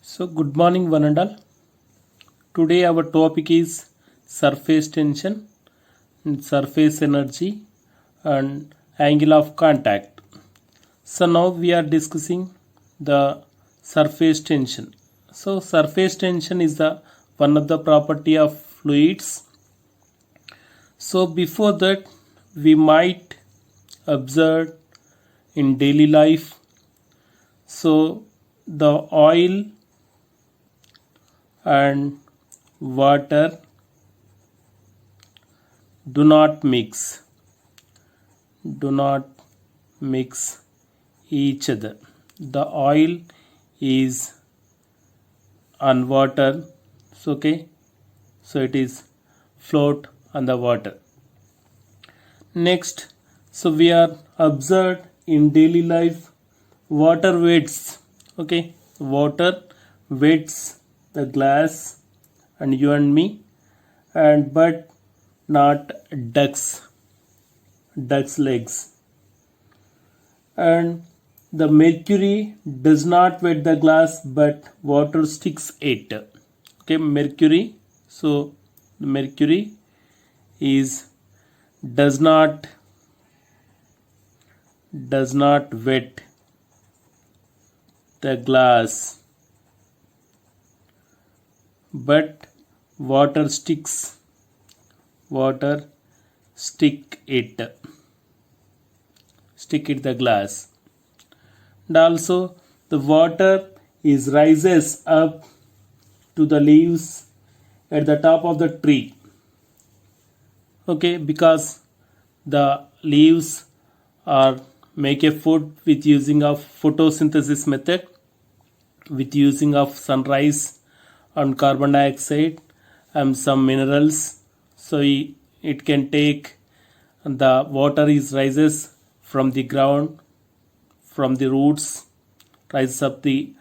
So, good morning, one and all. Today, our topic is surface tension, and surface energy, and angle of contact. So, now we are discussing the surface tension. So, surface tension is the one of the property of fluids. So, before that, we might observe in daily life. So, the oil and water do not mix each other. The oil is on water, so okay, so it is float on the water. Next, so we are observed in daily life, water wets, okay, water wets the glass and you and me, and but not duck's legs. And the mercury does not wet the glass but water sticks it. Okay, mercury, so the mercury is does not wet the glass but water stick it the glass. And also the water is rises up to the leaves at the top of the tree, okay, because the leaves are make a food with using of photosynthesis method, with using of sunrise and carbon dioxide and some minerals. So it can take the water is rises from the ground, from the roots, rises up the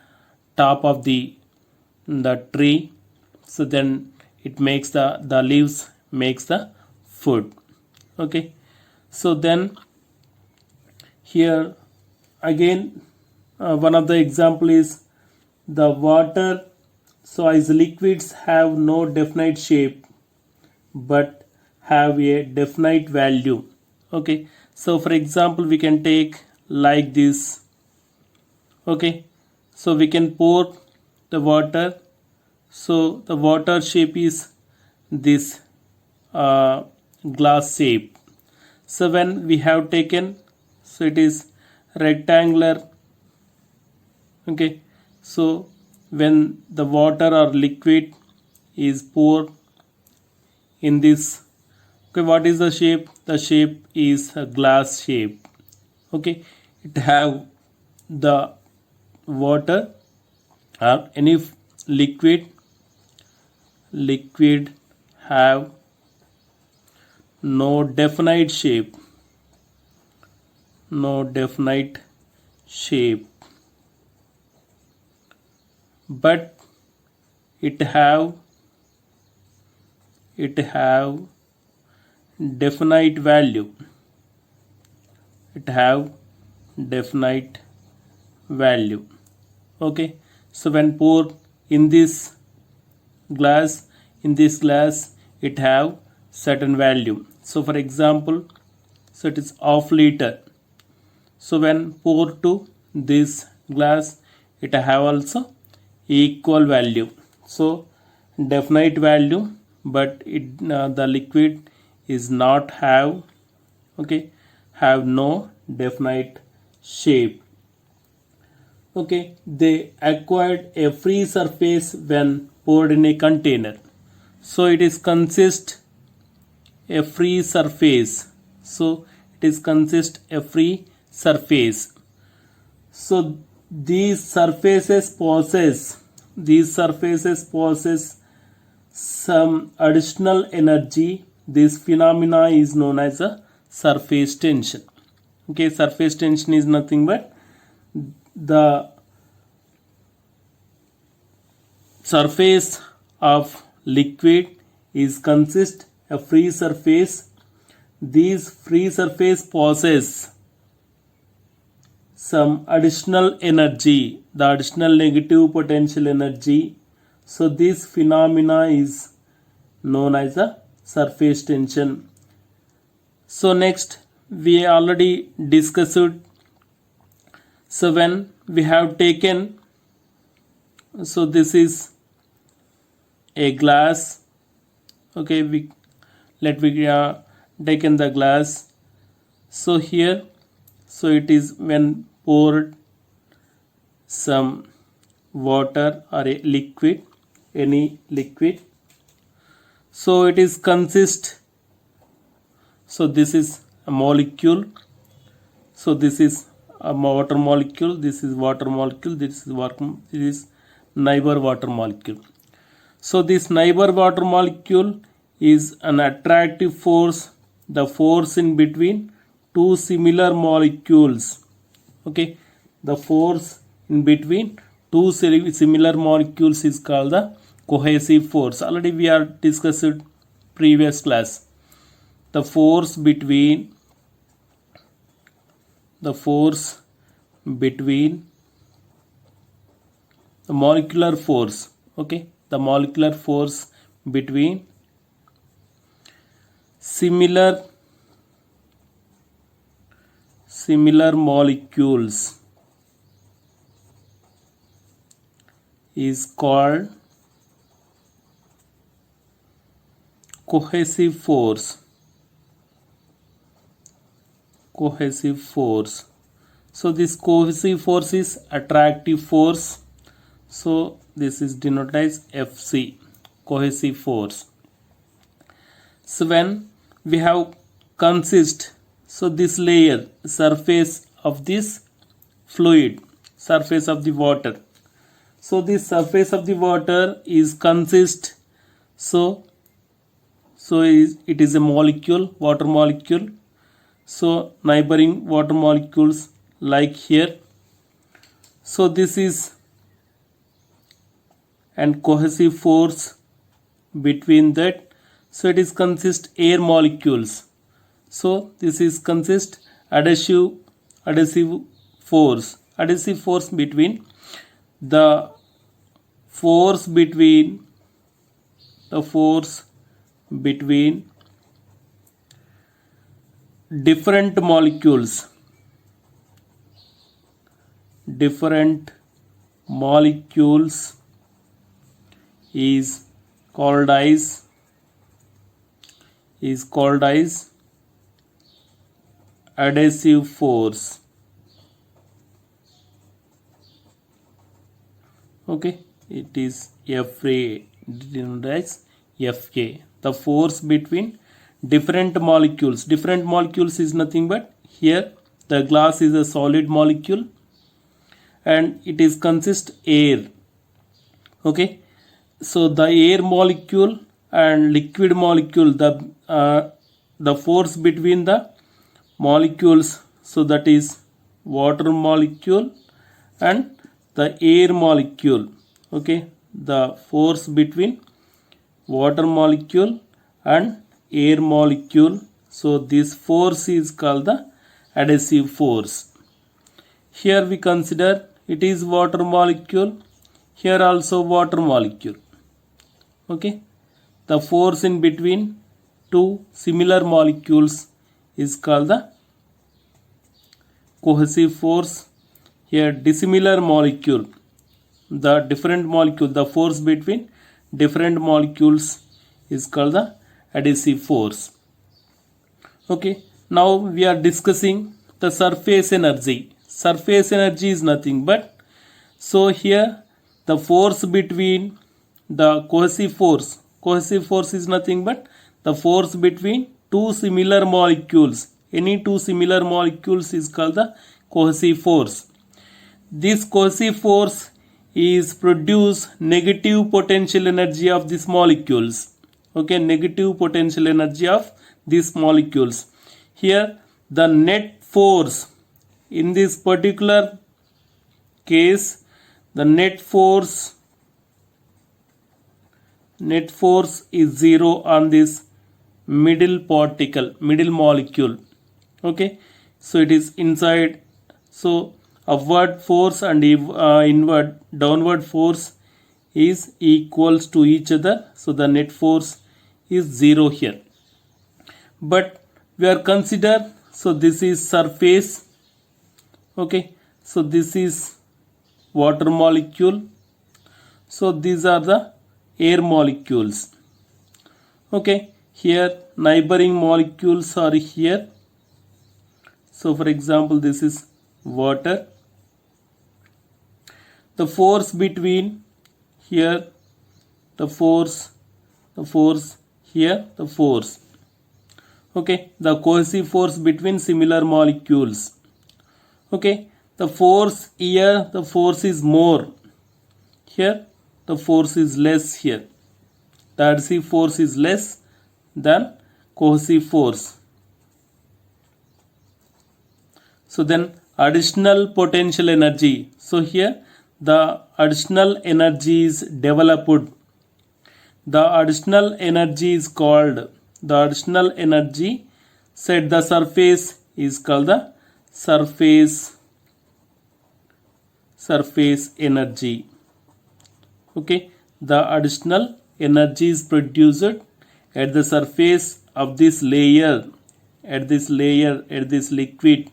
top of the tree. So then it makes the leaves makes the food, okay. So then here again one of the example is the water. So as liquids have no definite shape but have a definite value, okay. So for example we can take like this, okay. So we can pour the water, so the water shape is this glass shape. So when we have taken, so it is rectangular, okay. So when the water or liquid is poured in this, okay, what is the shape? The shape is a glass shape, okay. It have the water or any liquid have no definite shape, but it have definite value, okay. So when pour in this glass, it have certain value. So for example, so it is half liter. So when pour to this glass, it have also equal value. So definite value, but it the liquid is not have, okay, have no definite shape, okay. They acquired a free surface when poured in a container. So it is consist a free surface. So it is consist a free surface. So these surfaces possess some additional energy. This phenomena is known as a surface tension, okay. Surface tension is nothing but the surface of liquid is consist a free surface. These free surface possess some additional energy, the additional negative potential energy. So this phenomena is known as the surface tension. So next we already discussed. So when we have taken, so this is a glass, okay, we taken the glass. So here, so it is when poured some water or a liquid, any liquid, so it is consist, so this is a molecule, so this is a water molecule, this is water molecule, this is neighbor water molecule. So this neighbor water molecule is an attractive force, the force in between two similar molecules. Okay, the force in between two similar molecules is called the cohesive force. Already we are discussed previous class. The force between the molecular force, okay, the molecular force between similar molecules is called cohesive force. So this cohesive force is attractive force, so this is denoted as FC, cohesive force. So when we have consist, so this layer, surface of this fluid, surface of the water, so this surface of the water is consist, so it is a molecule, water molecule, so neighboring water molecules like here, so this is and cohesive force between that, so it is consist air molecules, so this is consist adhesive force between the force between different molecules is called as adhesive force. Okay, it is FA, denoted as FA, the force between different molecules. Different molecules is nothing but, here the glass is a solid molecule and it is consist air. Okay, so the air molecule and liquid molecule, the force between the molecules, so that is water molecule and the air molecule. Okay, the force between water molecule and air molecule, so this force is called the adhesive force. Here we consider it is water molecule, here also water molecule. Okay, the force in between two similar molecules is called the cohesive force. Here dissimilar molecule, the different molecule, the force between different molecules is called the adhesive force. Okay, now we are discussing the surface energy. Surface energy is nothing but, so here the force between the cohesive force is nothing but the force between two similar molecules. Any two similar molecules is called the cohesive force. This cohesive force is produce negative potential energy of these molecules. Okay, negative potential energy of these molecules. Here the net force in this particular case, the net force is 0 on this middle molecule. Okay, so it is inside, so upward force and inward downward force is equals to each other, so the net force is 0 here. But we are consider, so this is surface, okay, so this is water molecule, so these are the air molecules, okay. Here neighboring molecules are here, so for example this is water. The force between here, the force here, the force, okay, the cohesive force between similar molecules, okay. The force here, the force is more, here the force is less, here the adhesive force is less than cohesive force. So then additional potential energy, so here the additional energy is developed. The additional energy is called, the additional energy set the surface is called the surface energy, okay. The additional energy is produced at the surface of this layer, at this liquid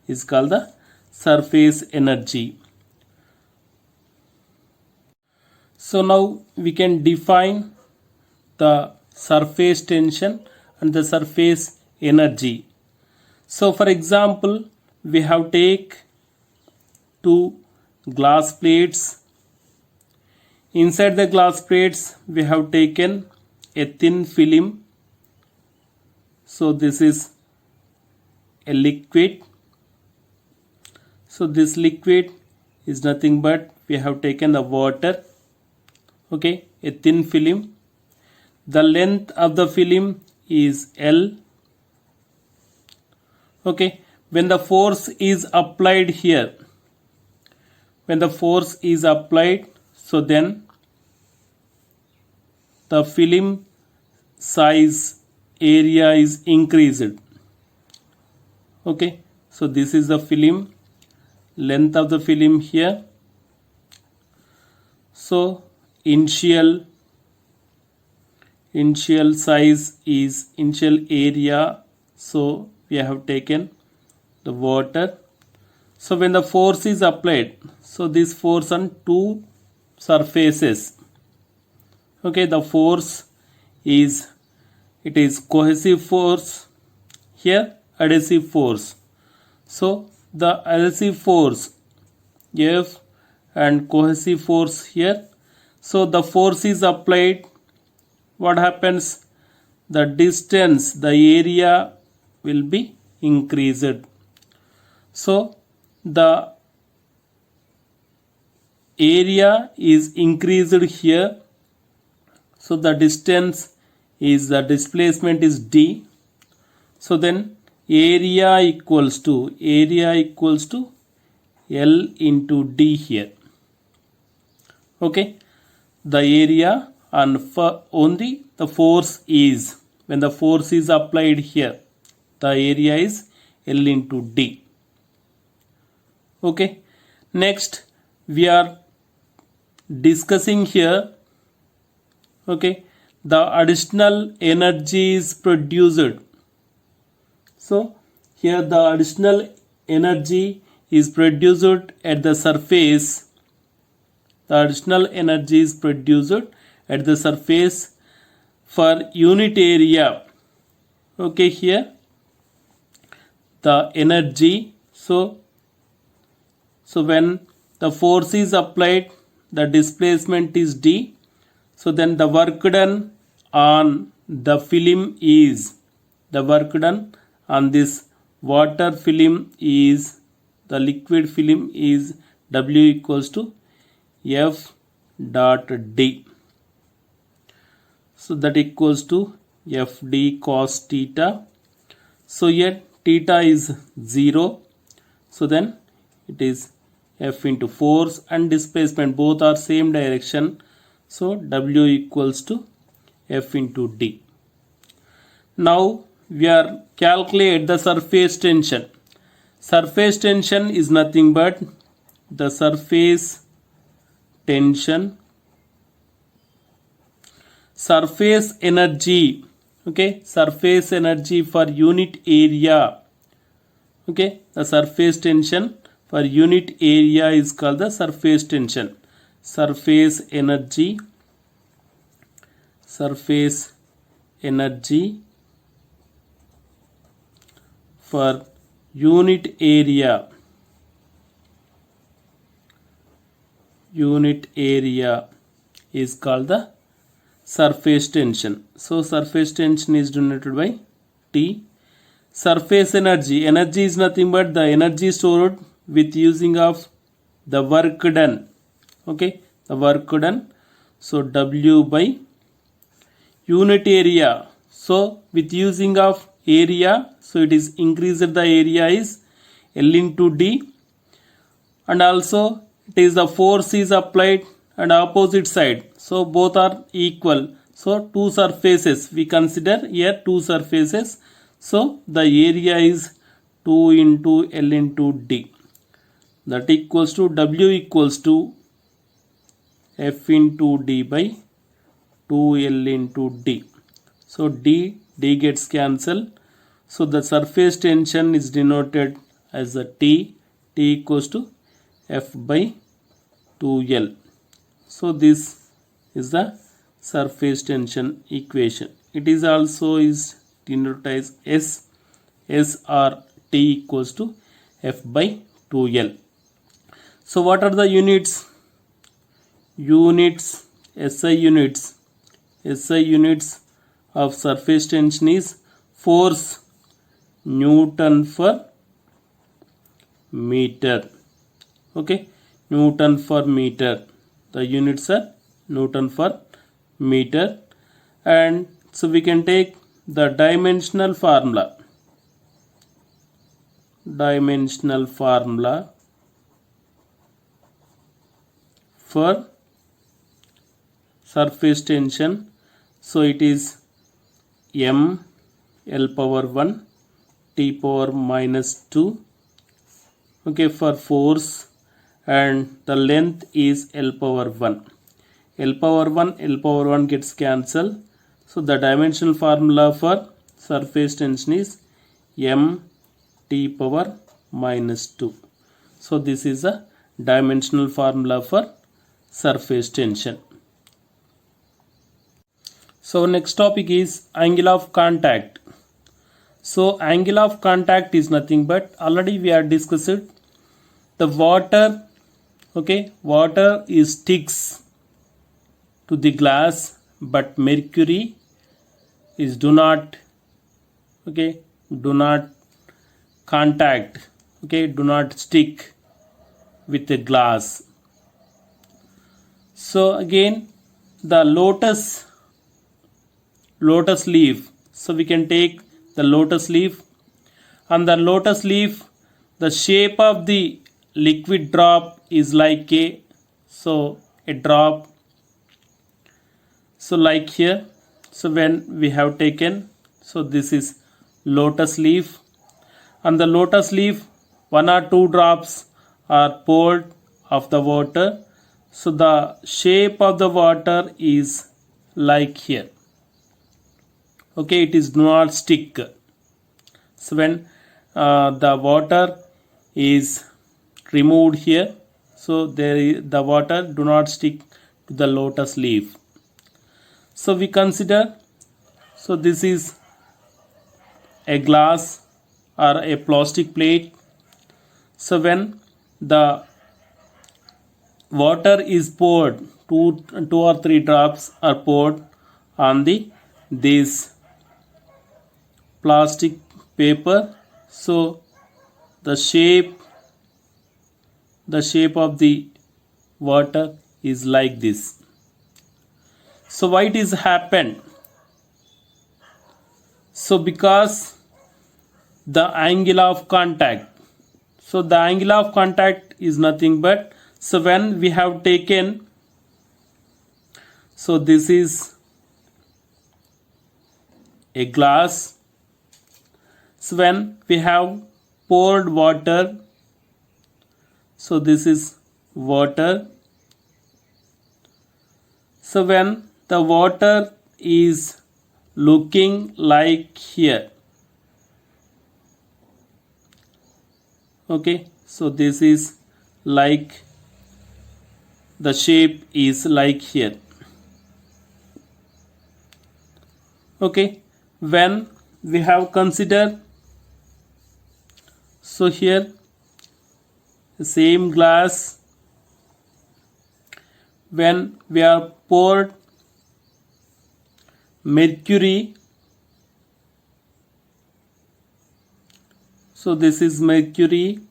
is called the surface energy. So now we can define the surface tension and the surface energy. So for example, we have take two glass plates. Inside the glass plates we have taken a thin film. So this is a liquid. So this liquid is nothing but we have taken the water, okay, a thin film. The length of the film is L, okay. When the force is applied here, when the force is applied, so then the film size area is increased, okay. So this is the film, length of the film here. So initial size is initial area, so we have taken the water. So when the force is applied, so this force on two surfaces, okay, the force is, it is cohesive force, here adhesive force. So the adhesive force F and cohesive force here. So the force is applied, what happens? The distance, the area will be increased. So the area is increased here, so the distance is, the displacement is d. So then area equals to L into d here, okay. The area and for only the force is, when the force is applied here, the area is L into d, okay. Next we are discussing here, okay, the additional energy is produced. So here the additional energy is produced at the surface, the additional energy is produced at the surface for unit area, okay. Here the energy, so when the force is applied, the displacement is d. So then the work done on the film is, the work done on this water film is, the liquid film is W equals to F dot D. So that equals to FD cos theta. So here theta is 0. So then it is F into force and displacement, both are same direction. So W equals to F into D. Now we are calculate the surface tension. Surface tension is nothing but the surface tension, surface energy, okay, surface energy for unit area, okay, the surface tension for unit area is called the surface tension. Surface energy for unit area is called the surface tension. So surface tension is denoted by T. Surface energy is nothing but the energy stored with using of the work done, okay, the work done. So W by unit area, so with using of area, so it is increased, the area is L into D, and also it is the force is applied and opposite side, so both are equal. So two surfaces we consider here, two surfaces, so the area is 2 into L into D, that equals to W equals to F into D by 2L into D. So D gets cancelled. So the surface tension is denoted as a T equals to F by 2L. So this is the surface tension equation. It is also is denoted as S or T equals to F by 2L. So what are the units? SI units of surface tension is force Newton per meter, okay, Newton per meter, the units are Newton per meter. And so we can take the dimensional formula for surface tension. So it is M L power 1 T power minus 2, okay, for force, and the length is L power 1. L power 1 gets cancelled. So the dimensional formula for surface tension is M T power minus 2. So this is a dimensional formula for surface tension. So next topic is angle of contact. So angle of contact is nothing but, already we are discussed, the water, okay, water is sticks to the glass, but mercury is do not contact, okay, do not stick with the glass. So again the lotus leaf, so we can take the lotus leaf, and the lotus leaf, the shape of the liquid drop is like a drop, so like here. So when we have taken, so this is lotus leaf, and the lotus leaf 1 or 2 drops are poured of the water, so the shape of the water is like here, okay, it is not stick. So when the water is removed here, so the water do not stick to the lotus leaf. So we consider, so this is a glass or a plastic plate. So when the water is poured, 2 or 3 drops are poured on this plastic paper, so the shape of the water is like this. So why it is happened? So because the angle of contact, so the angle of contact is nothing but, so when we have taken, so this is a glass, so when we have poured water, So this is water. So when the water is looking like here, okay, so this is like, the shape is like here. Okay, when we have considered, so here the same glass, when we are poured mercury, so this is mercury,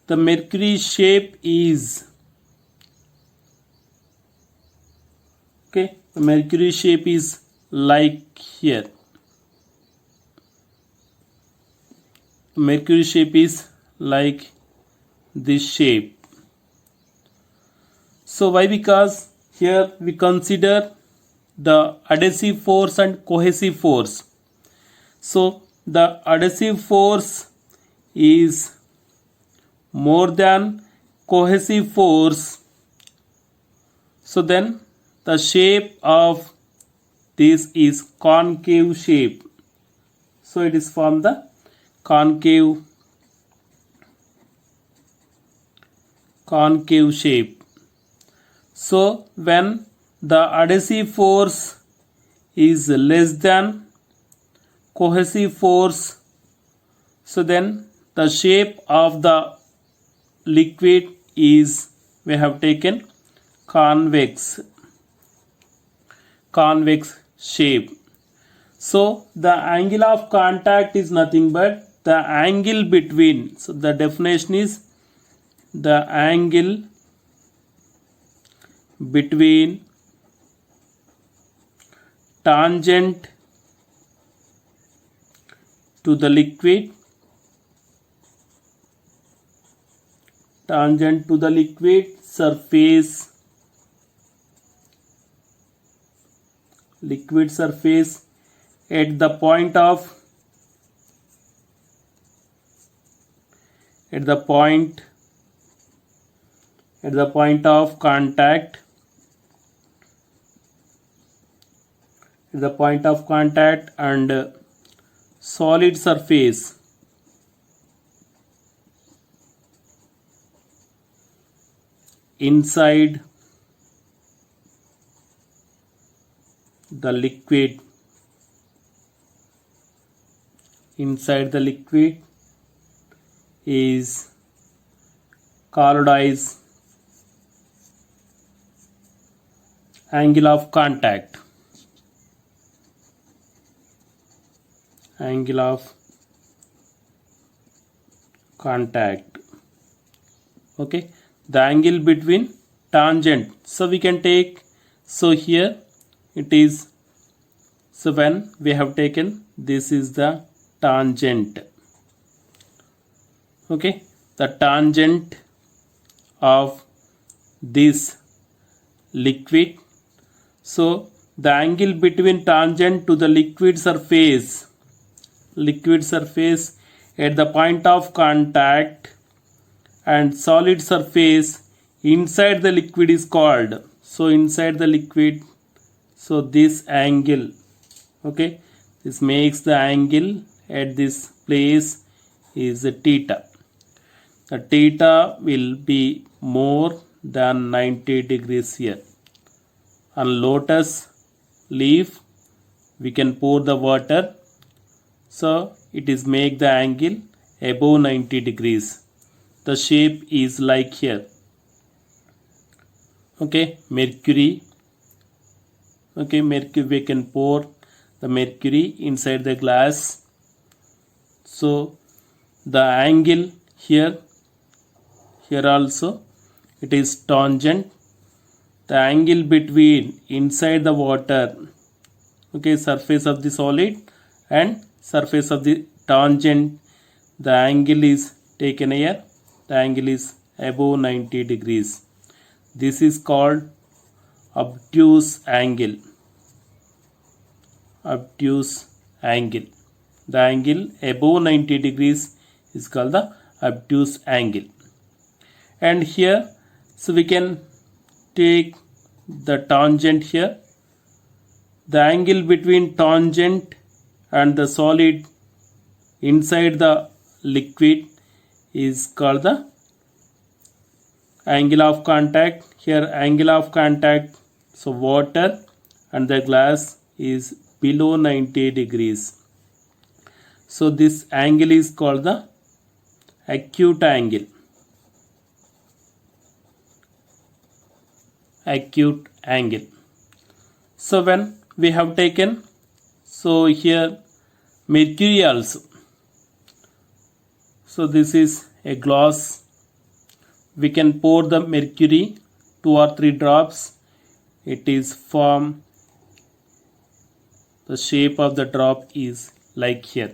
the mercury shape is, okay, the mercury shape is like here. Mercury shape is like this shape. So why? Because here we consider the adhesive force and cohesive force. So the adhesive force is more than cohesive force, so then the shape of this is concave shape. So it is from the concave shape. So when the adhesive force is less than cohesive force, so then the shape of the liquid is, we have taken convex shape. So the angle of contact is nothing but the angle between, so the definition is the angle between tangent to the liquid, surface, liquid surface at the point of contact, and solid surface inside the liquid, is called as angle of contact. Okay, the angle between tangent, so we can take, so here it is, so when we have taken, this is the tangent, okay, the tangent of this liquid. So the angle between tangent to the liquid surface at the point of contact and solid surface inside the liquid is called, so inside the liquid, so this angle, okay, this makes the angle at this place is theta. The theta will be more than 90 degrees here. On lotus leaf we can pour the water, so it is make the angle above 90 degrees. The shape is like here. Okay, mercury. Okay, mercury, we can pour the mercury inside the glass. So the angle here also it is tangent. The angle between inside the water, okay, surface of the solid and surface of the tangent, the angle is taken here, the angle is above 90 degrees. This is called obtuse angle. The angle above 90 degrees is called the obtuse angle. and here, so we can take the tangent here. The angle between tangent and the solid inside the liquid is called the angle of contact. Here angle of contact, so water and the glass is below 90 degrees. So this angle is called the acute angle. Acute angle. So when we have taken, so here mercury also. So this is a glass. We can pour the mercury 2 or 3 drops. It is form. The shape of the drop is like here.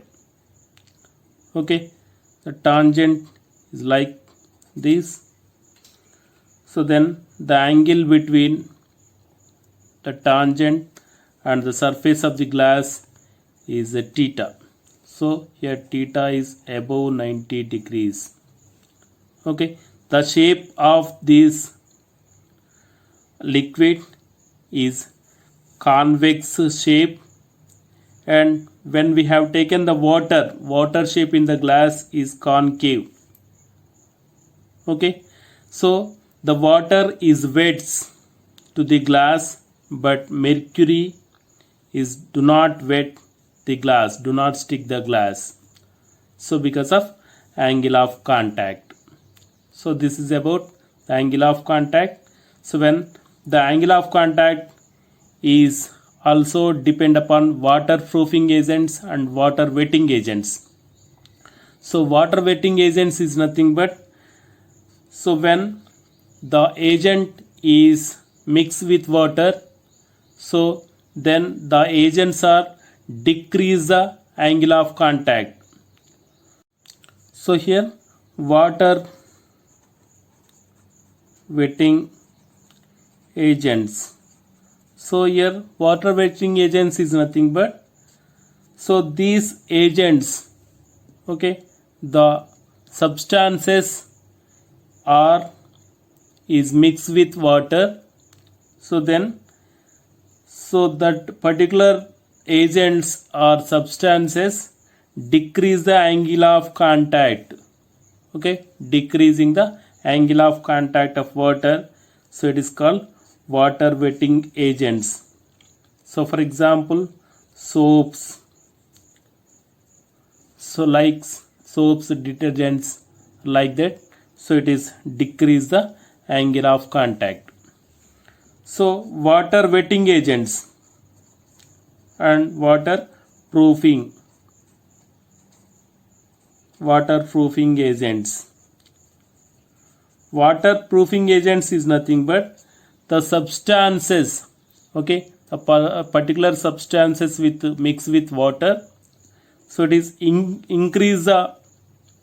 Okay, the tangent is like this. So then the angle between the tangent and the surface of the glass is a theta. So here theta is above 90 degrees. Okay, the shape of this liquid is convex shape, and when we have taken the water shape in the glass is concave. Okay, so the water is wets to the glass, but mercury is do not wet the glass, do not stick the glass. So because of angle of contact. So this is about the angle of contact. So when the angle of contact is also depend upon waterproofing agents and water wetting agents. So water wetting agents is nothing but, so when the agent is mixed with water, so then the agents are decrease the angle of contact. So here water wetting agents. So here water wetting agents is nothing but, so these agents, okay, the substances are is mixed with water. So then, so that particular agents or substances decrease the angle of contact. Okay, decreasing the angle of contact of water. So it is called water wetting agents. So for example, soaps, so like soaps, detergents, like that. So it is decrease the angle of contact. So water wetting agents and waterproofing agents. Waterproofing agents is nothing but the substances, okay, a particular substances with mix with water. So it is increase the,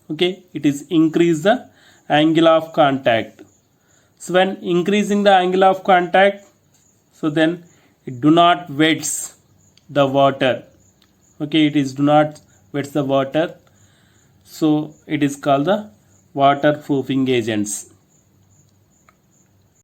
okay, it is increase the angle of contact. So when increasing the angle of contact, so then it do not wets the water. Okay, it is do not wets the water. So it is called the waterproofing agents.